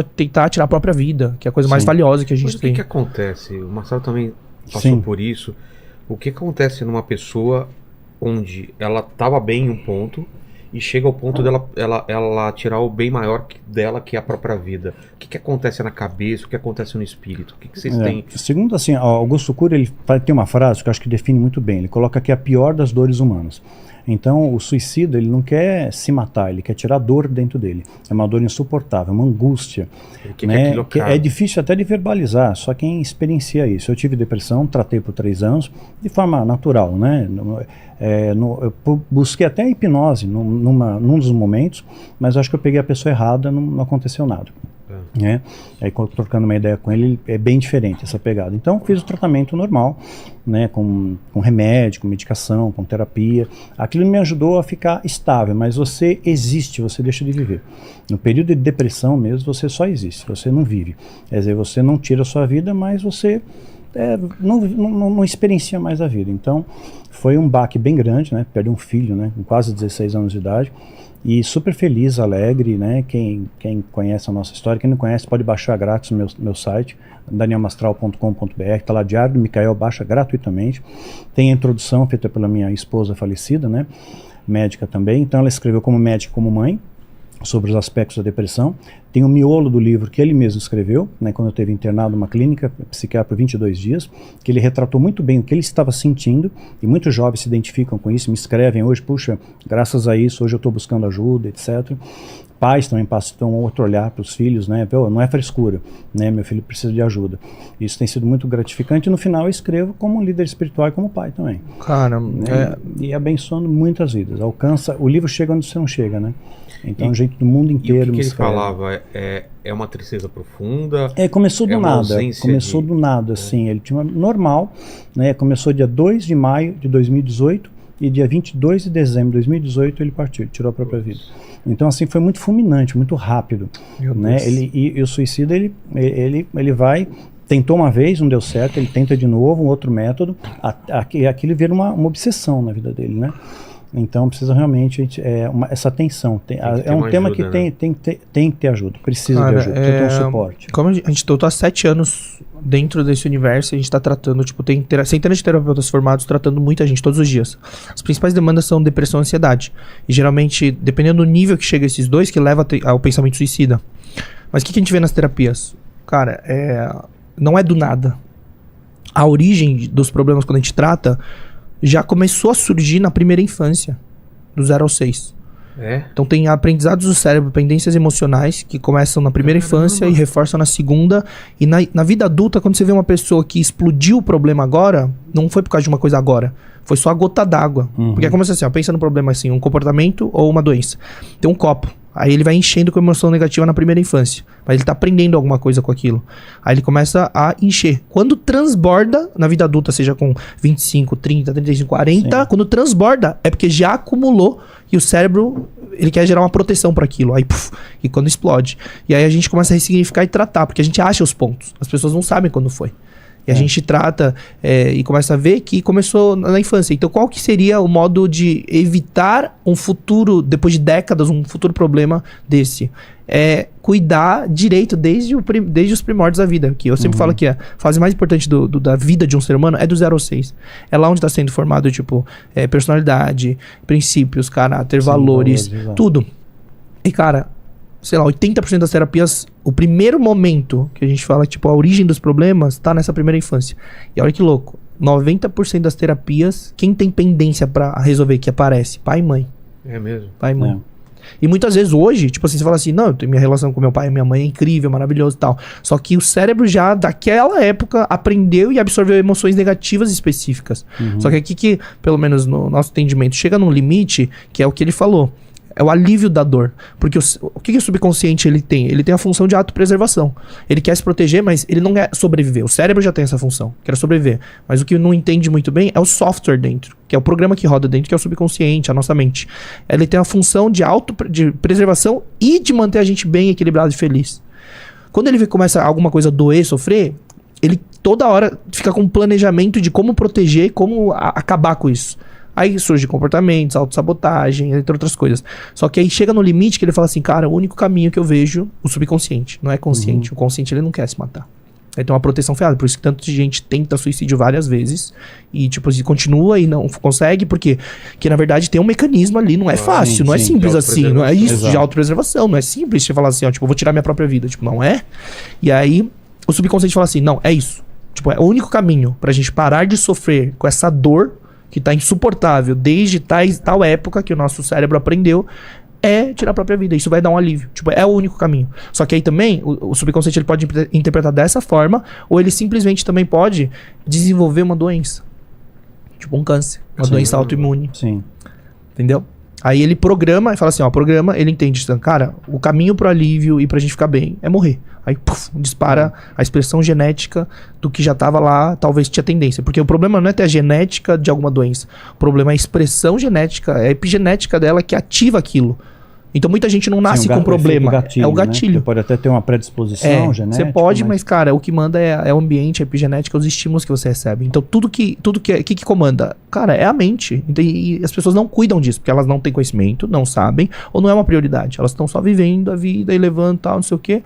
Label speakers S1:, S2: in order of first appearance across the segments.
S1: tentar tirar a própria vida, que é a coisa mais valiosa que a gente tem.
S2: O que acontece? O Marcelo também passou por isso. O que acontece numa pessoa onde ela estava bem em um ponto e chega ao ponto dela ela tirar o bem maior dela, que é a própria vida? O que acontece na cabeça? O que acontece no espírito? O que vocês têm?
S3: Segundo, assim, Augusto Cury, ele tem uma frase que eu acho que define muito bem. Ele coloca que é a pior das dores humanas. Então, o suicida, ele não quer se matar, ele quer tirar a dor dentro dele. É uma dor insuportável, uma angústia. Né? Que é difícil até de verbalizar, só quem experiencia isso. Eu tive depressão, tratei por 3 anos, de forma natural, né? Eu busquei até a hipnose num dos momentos, mas acho que eu peguei a pessoa errada, não aconteceu nada. Né? Aí, trocando uma ideia com ele, é bem diferente essa pegada. Então, fiz o tratamento normal, né, com remédio, com medicação, com terapia. Aquilo me ajudou a ficar estável, mas você existe, você deixa de viver. No período de depressão mesmo, você só existe, você não vive. Quer dizer, você não tira a sua vida, mas você não experiencia mais a vida. Então, foi um baque bem grande, né? Perdi um filho, né, com quase 16 anos de idade. E super feliz, alegre, né? Quem conhece a nossa história, quem não conhece pode baixar grátis no meu site, danielmastral.com.br, está lá Diário do Micael, baixa gratuitamente. Tem a introdução feita pela minha esposa falecida, né? Médica também, então ela escreveu como médica e como mãe sobre os aspectos da depressão. Tem o miolo do livro que ele mesmo escreveu, né, quando eu esteve internado numa clínica psiquiátrica por 22 dias, que ele retratou muito bem o que ele estava sentindo, e muitos jovens se identificam com isso, me escrevem hoje, puxa, graças a isso, hoje eu estou buscando ajuda, etc. Pais também passam outro olhar para os filhos, né? Não é frescura, né? Meu filho precisa de ajuda. Isso tem sido muito gratificante, e no final eu escrevo como um líder espiritual e como pai também.
S1: Cara,
S3: né? E abençoando muitas vidas. O livro chega onde você não chega, né? Então, gente do mundo inteiro
S2: me escreve. O que ele falava é uma tristeza profunda?
S3: Começou do nada. Começou do nada, assim. Ele tinha normal, né? Começou dia 2 de maio de 2018 e dia 22 de dezembro de 2018 ele partiu, tirou a própria vida. Então, assim, foi muito fulminante, muito rápido. Né? E o suicida, ele vai... Tentou uma vez, não deu certo, ele tenta de novo, um outro método. Aquilo vira uma obsessão na vida dele, né? Então precisa realmente essa atenção. É um tema ajuda, que tem que ter ajuda. Precisa de ajuda, precisa ter um suporte.
S1: Como a gente tô há 7 anos dentro desse universo, a gente está tratando, tem centenas de terapeutas formados tratando muita gente todos os dias. As principais demandas são depressão e ansiedade. E geralmente, dependendo do nível que chega esses dois, que leva ao pensamento suicida. Mas o que a gente vê nas terapias? Cara, não é do nada. A origem dos problemas quando a gente trata já começou a surgir na primeira infância, do 0 ao 6. Então tem aprendizados do cérebro, pendências emocionais, que começam na primeira infância e reforçam na segunda. E na vida adulta, quando você vê uma pessoa que explodiu o problema agora, não foi por causa de uma coisa agora, foi só a gota d'água. Porque é como assim, pensa no problema assim, um comportamento ou uma doença. Tem um copo, aí ele vai enchendo com emoção negativa na primeira infância, mas ele tá aprendendo alguma coisa com aquilo. Aí ele começa a encher. Quando transborda na vida adulta, seja com 25, 30, 35, 40, quando transborda é porque já acumulou e o cérebro, ele quer gerar uma proteção para aquilo. Aí, e quando explode. E aí a gente começa a ressignificar e tratar, porque a gente acha os pontos. As pessoas não sabem quando foi. E a gente trata e começa a ver que começou na infância. Então, qual que seria o modo de evitar um futuro, depois de décadas, um futuro problema desse? É cuidar direito desde os primórdios da vida. Que eu sempre falo que a fase mais importante da vida de um ser humano é do 0 ao 6. É lá onde está sendo formado, personalidade, princípios, caráter, valores, tudo. E, cara, sei lá, 80% das terapias, o primeiro momento que a gente fala, a origem dos problemas tá nessa primeira infância. E olha que louco, 90% das terapias, quem tem pendência pra resolver que aparece? Pai e mãe.
S2: É mesmo?
S1: Pai e mãe. E muitas vezes hoje, você fala assim, não, minha relação com meu pai e minha mãe é incrível, maravilhoso e tal. Só que o cérebro já, daquela época, aprendeu e absorveu emoções negativas específicas. Só que aqui que, pelo menos no nosso entendimento, chega num limite, que é o que ele falou. É o alívio da dor. Porque o que o subconsciente ele tem? Ele tem a função de autopreservação. Ele quer se proteger, mas ele não quer sobreviver. O cérebro já tem essa função, quer sobreviver. Mas o que não entende muito bem é o software dentro, que é o programa que roda dentro, que é o subconsciente, a nossa mente. Ele tem a função de preservação e de manter a gente bem equilibrado e feliz. Quando ele começa alguma coisa doer, sofrer, ele toda hora fica com um planejamento de como proteger, como acabar com isso. Aí surge comportamentos, autossabotagem, entre outras coisas. Só que aí chega no limite que ele fala assim, cara, o único caminho que eu vejo, o subconsciente, não é consciente. O consciente, ele não quer se matar. Ele tem uma proteção ferrada, por isso que tanta gente tenta suicídio várias vezes e, tipo, assim, continua e não consegue, porque na verdade tem um mecanismo ali, não é fácil, não é simples assim, não é isso, de autopreservação, não é simples você falar assim, ó, tipo, eu vou tirar minha própria vida, tipo, não é. E aí, o subconsciente fala assim, não, é isso. Tipo, é o único caminho pra gente parar de sofrer com essa dor que tá insuportável desde tal época que o nosso cérebro aprendeu, é tirar a própria vida. Isso vai dar um alívio. Tipo, é o único caminho. Só que aí também, o subconsciente ele pode interpretar dessa forma, ou ele simplesmente também pode desenvolver uma doença. Tipo um câncer. Uma doença autoimune.
S3: Sim.
S1: Entendeu? Aí ele programa e fala assim, ó, programa, ele entende, cara, o caminho pro alívio e pra gente ficar bem é morrer. Aí, puf, dispara a expressão genética do que já tava lá, talvez tinha tendência. Porque o problema não é ter a genética de alguma doença. O problema é a expressão genética, é a epigenética dela que ativa aquilo. Então muita gente não nasce com problema.
S3: Gatilho,
S1: é o gatilho.
S3: Né? Você pode até ter uma predisposição genética.
S1: Você pode, mas cara, o que manda é o ambiente, a epigenética, os estímulos que você recebe. Então tudo que comanda, cara, é a mente. E as pessoas não cuidam disso, porque elas não têm conhecimento, não sabem, ou não é uma prioridade. Elas estão só vivendo a vida e levando tal, não sei o quê,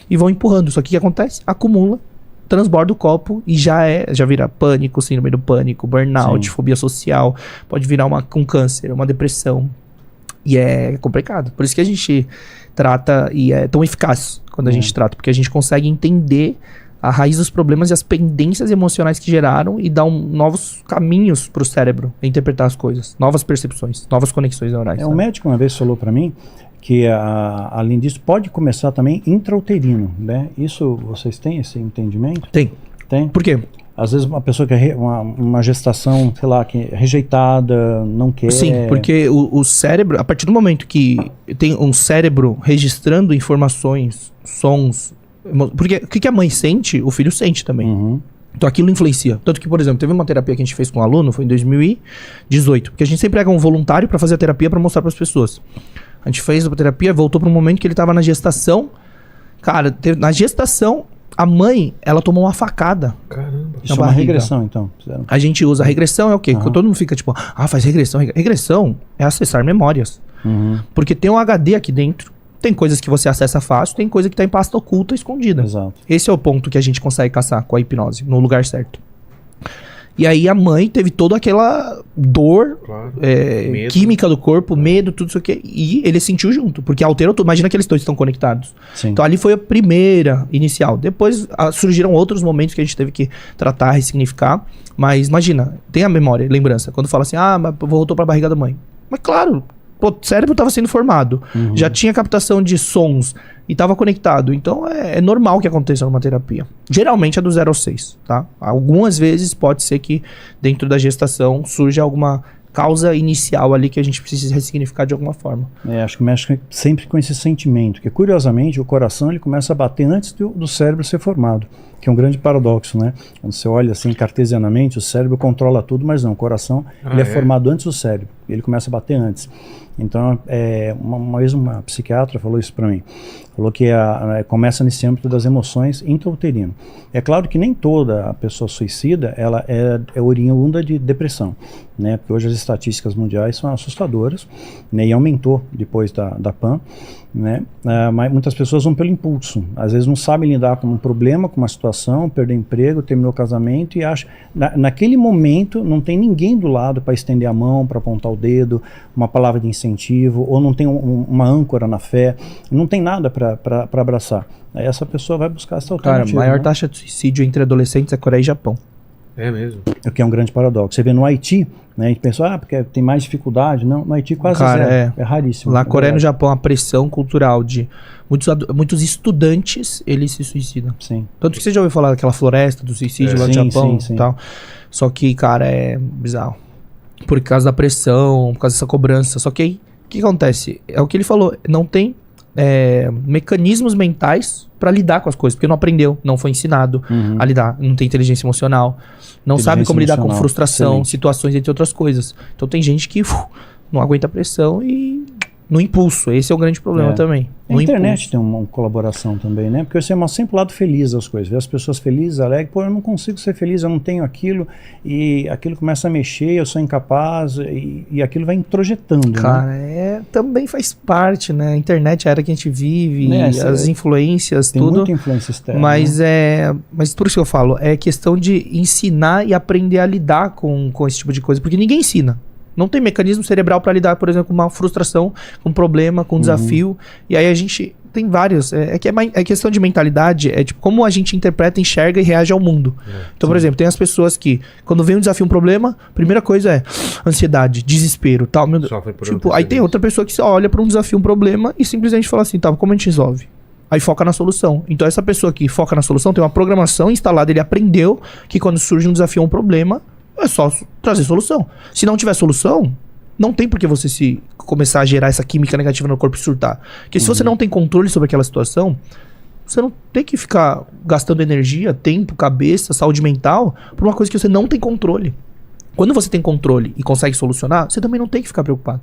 S1: e vão empurrando. Só que o que acontece? Acumula, transborda o copo e já vira pânico, síndrome do pânico, burnout, fobia social, pode virar um câncer, uma depressão. E é complicado. Por isso que a gente trata e é tão eficaz quando a gente trata. Porque a gente consegue entender a raiz dos problemas e as pendências emocionais que geraram e dar novos caminhos pro cérebro interpretar as coisas. Novas percepções, novas conexões neurais.
S3: Um médico uma vez falou para mim que, além disso, pode começar também intrauterino, né? Isso, vocês têm esse entendimento?
S1: Tem. Por quê?
S3: Às vezes uma pessoa que é uma gestação, sei lá, que é rejeitada, não quer...
S1: Sim, porque o cérebro, a partir do momento que tem um cérebro registrando informações, sons... Porque o que a mãe sente, o filho sente também. Então aquilo influencia. Tanto que, por exemplo, teve uma terapia que a gente fez com um aluno, foi em 2018. Porque a gente sempre pega um voluntário para fazer a terapia para mostrar para as pessoas. A gente fez a terapia, voltou para um momento que ele estava na gestação. Cara, na gestação... A mãe, ela tomou uma facada.
S2: Caramba.
S3: Isso é uma regressão, então.
S1: A gente usa. A regressão é o quê? Quando todo mundo fica tipo, faz regressão. Regressão é acessar memórias. Porque tem um HD aqui dentro. Tem coisas que você acessa fácil, tem coisa que tá em pasta oculta, escondida.
S3: Exato.
S1: Esse é o ponto que a gente consegue caçar com a hipnose, no lugar certo. E aí a mãe teve toda aquela dor química do corpo, medo, tudo isso aqui. E ele sentiu junto, porque alterou tudo. Imagina que eles dois estão conectados.
S3: Sim.
S1: Então ali foi a primeira inicial. Depois surgiram outros momentos que a gente teve que tratar, ressignificar. Mas imagina, tem a memória, lembrança. Quando fala assim, mas voltou pra barriga da mãe. Mas claro, o cérebro estava sendo formado. Já tinha captação de sons e estava conectado. Então é normal que aconteça numa terapia. Geralmente é do 0 ao 6, tá? Algumas vezes pode ser que dentro da gestação surja alguma causa inicial ali que a gente precisa ressignificar de alguma forma.
S3: Acho que mexe sempre com esse sentimento, que curiosamente o coração ele começa a bater antes do cérebro ser formado, que é um grande paradoxo, né? Quando você olha assim cartesianamente, o cérebro controla tudo, mas não, o coração ele é formado antes do cérebro, ele começa a bater antes. Então, uma vez uma psiquiatra falou isso para mim, falou que começa nesse âmbito das emoções intrauterino. É claro que nem toda a pessoa suicida ela é oriunda de depressão, né? Porque hoje as estatísticas mundiais são assustadoras, né? E aumentou depois da PAN, né? Mas muitas pessoas vão pelo impulso, às vezes não sabem lidar com um problema, com uma situação, perdeu emprego, terminou o casamento e acha, naquele momento não tem ninguém do lado para estender a mão, para apontar o dedo, uma palavra de incentivo, ou não tem uma âncora na fé, não tem nada para abraçar. Aí essa pessoa vai buscar essa alternativa.
S1: Cara, a maior taxa de suicídio entre adolescentes é Coreia e Japão.
S2: É mesmo?
S3: O que é um grande paradoxo. Você vê no Haiti, né, a gente pensa, porque tem mais dificuldade. Não, no Haiti quase zero. É raríssimo.
S1: Lá na Coreia e no Japão, a pressão cultural de muitos estudantes, eles se suicidam.
S3: Sim.
S1: Tanto que você já ouviu falar daquela floresta do suicídio lá no Japão e tal. Só que, cara, é bizarro. Por causa da pressão, por causa dessa cobrança. Só que aí, o que acontece? É o que ele falou, não tem mecanismos mentais pra lidar com as coisas, porque não aprendeu, não foi ensinado a lidar, não tem inteligência emocional, não sabe como lidar com frustração, situações, entre outras coisas. Então tem gente que não aguenta a pressão e no impulso. Esse é o grande problema também.
S3: A internet tem uma colaboração também, né? Porque você mostra sempre o lado feliz das coisas. Ver as pessoas felizes, alegres. Pô, eu não consigo ser feliz, eu não tenho aquilo. E aquilo começa a mexer, eu sou incapaz. E aquilo vai introjetando,
S1: cara,
S3: né?
S1: Também faz parte, né? A internet é a era que a gente vive, as influências,
S3: tem
S1: tudo.
S3: Muita influência externa.
S1: Mas, mas por isso que eu falo, é questão de ensinar e aprender a lidar com esse tipo de coisa. Porque ninguém ensina. Não tem mecanismo cerebral para lidar, por exemplo, com uma frustração, com um problema, com um desafio. E aí a gente tem vários. É questão de mentalidade, é tipo como a gente interpreta, enxerga e reage ao mundo. Então, por exemplo, tem as pessoas que, quando vem um desafio, um problema, primeira coisa é ansiedade, desespero, tal. Meu Deus. Tipo, aí tem outra pessoa que só olha para um desafio, um problema e simplesmente fala assim, tá, como a gente resolve? Aí foca na solução. Então essa pessoa que foca na solução tem uma programação instalada, ele aprendeu que quando surge um desafio ou um problema, é só trazer solução. Se não tiver solução, não tem por que você começar a gerar essa química negativa no corpo e surtar. Porque se você não tem controle sobre aquela situação, você não tem que ficar gastando energia, tempo, cabeça, saúde mental por uma coisa que você não tem controle. Quando você tem controle e consegue solucionar, você também não tem que ficar preocupado.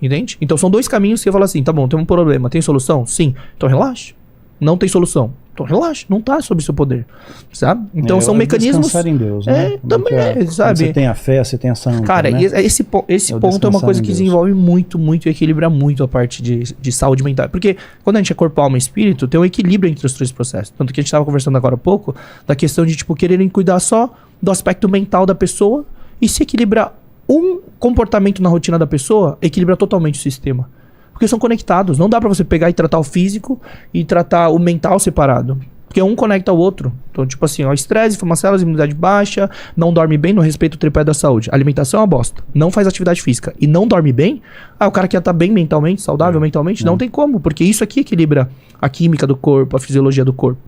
S1: Entende? Então são dois caminhos que eu falo assim, tá bom, tem um problema, tem solução? Sim. Então relaxa. Não tem solução. Então relaxa, não tá sob seu poder, sabe? Então são mecanismos...
S3: Descansar em Deus, né?
S1: Também sabe?
S3: Você tem a fé, você tem essa âncora,
S1: cara,
S3: né?
S1: esse ponto é uma coisa que desenvolve muito e equilibra muito a parte de saúde mental. Porque quando a gente é corpo, alma e espírito, tem um equilíbrio entre os três processos. Tanto que a gente estava conversando agora há pouco, da questão de, tipo, quererem cuidar só do aspecto mental da pessoa e se equilibrar um comportamento na rotina da pessoa, equilibra totalmente o sistema. Porque são conectados. Não dá pra você pegar e tratar o físico e tratar o mental separado. Porque um conecta ao outro. Então, tipo assim, ó, estresse, inflamação, imunidade baixa, não dorme bem, não respeita o tripé da saúde. Alimentação é uma bosta. Não faz atividade física e não dorme bem. O cara que ia estar bem mentalmente, saudável mentalmente, não tem como. Porque isso aqui equilibra a química do corpo, a fisiologia do corpo.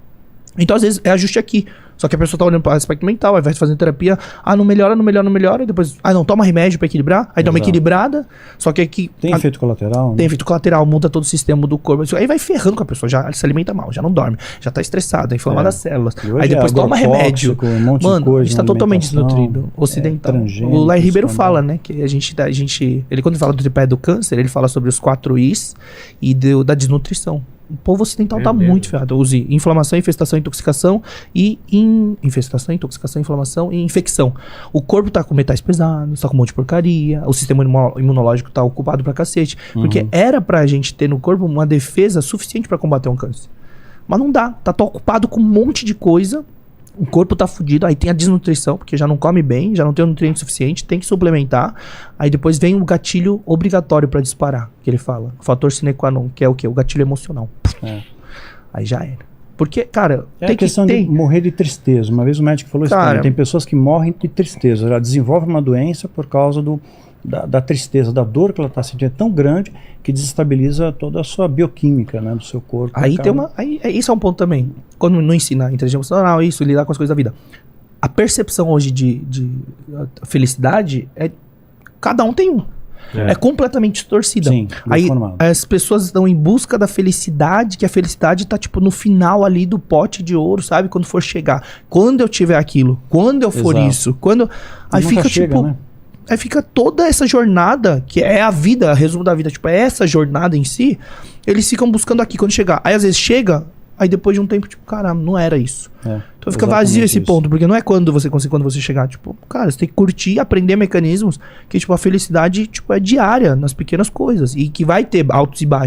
S1: Então, às vezes, é ajuste aqui. Só que a pessoa tá olhando para o aspecto mental, aí vai fazendo terapia, não melhora, e depois, não, toma remédio para equilibrar, aí dá uma equilibrada, só que aqui...
S3: Tem efeito colateral, né?
S1: Tem efeito colateral, muda todo o sistema do corpo, aí vai ferrando com a pessoa, já se alimenta mal, já não dorme, já tá estressada, inflamada as células, aí depois toma remédio.
S3: Mano,
S1: a gente tá totalmente desnutrido, ocidental. O Lair Ribeiro fala, né, que a gente, ele quando fala do tripé do câncer, ele fala sobre os 4 Is e da desnutrição. O povo ocidental tá muito ferrado. Use inflamação, infestação, intoxicação e infestação, intoxicação, inflamação e infecção. O corpo tá com metais pesados, tá com um monte de porcaria, o sistema imunológico tá ocupado pra cacete. Porque era pra gente ter no corpo uma defesa suficiente pra combater um câncer. Mas não dá, tá ocupado com um monte de coisa. O corpo tá fudido, aí tem a desnutrição, porque já não come bem, já não tem o nutriente suficiente, tem que suplementar. Aí depois vem o gatilho obrigatório pra disparar, que ele fala. O fator sine qua non, que é o quê? O gatilho emocional. Aí já era. Porque, cara,
S3: tem questão de morrer de tristeza. Uma vez o médico falou isso também. Tem pessoas que morrem de tristeza. Ela desenvolve uma doença por causa da tristeza, da dor que ela está sentindo. É tão grande que desestabiliza toda a sua bioquímica, né, do seu corpo.
S1: Aí isso é um ponto também. Quando não ensina inteligência emocional, isso, lidar com as coisas da vida. A percepção hoje de felicidade cada um tem um. É completamente distorcida.
S3: Sim,
S1: aí as pessoas estão em busca da felicidade, que a felicidade tá tipo no final ali do pote de ouro, sabe? Quando for chegar. Quando eu tiver aquilo, quando eu for isso, quando... Aí fica chega, tipo... Né? Aí fica toda essa jornada, que é a vida, resumo da vida, tipo, é essa jornada em si, eles ficam buscando aqui quando chegar. Aí às vezes chega, aí depois de um tempo, tipo, caramba, não era isso. Então fica vazio esse ponto, porque não é quando você consegue, quando você chegar, tipo, cara, você tem que curtir, aprender mecanismos, que tipo, a felicidade, tipo, é diária, nas pequenas coisas, e que vai ter altos e baixos.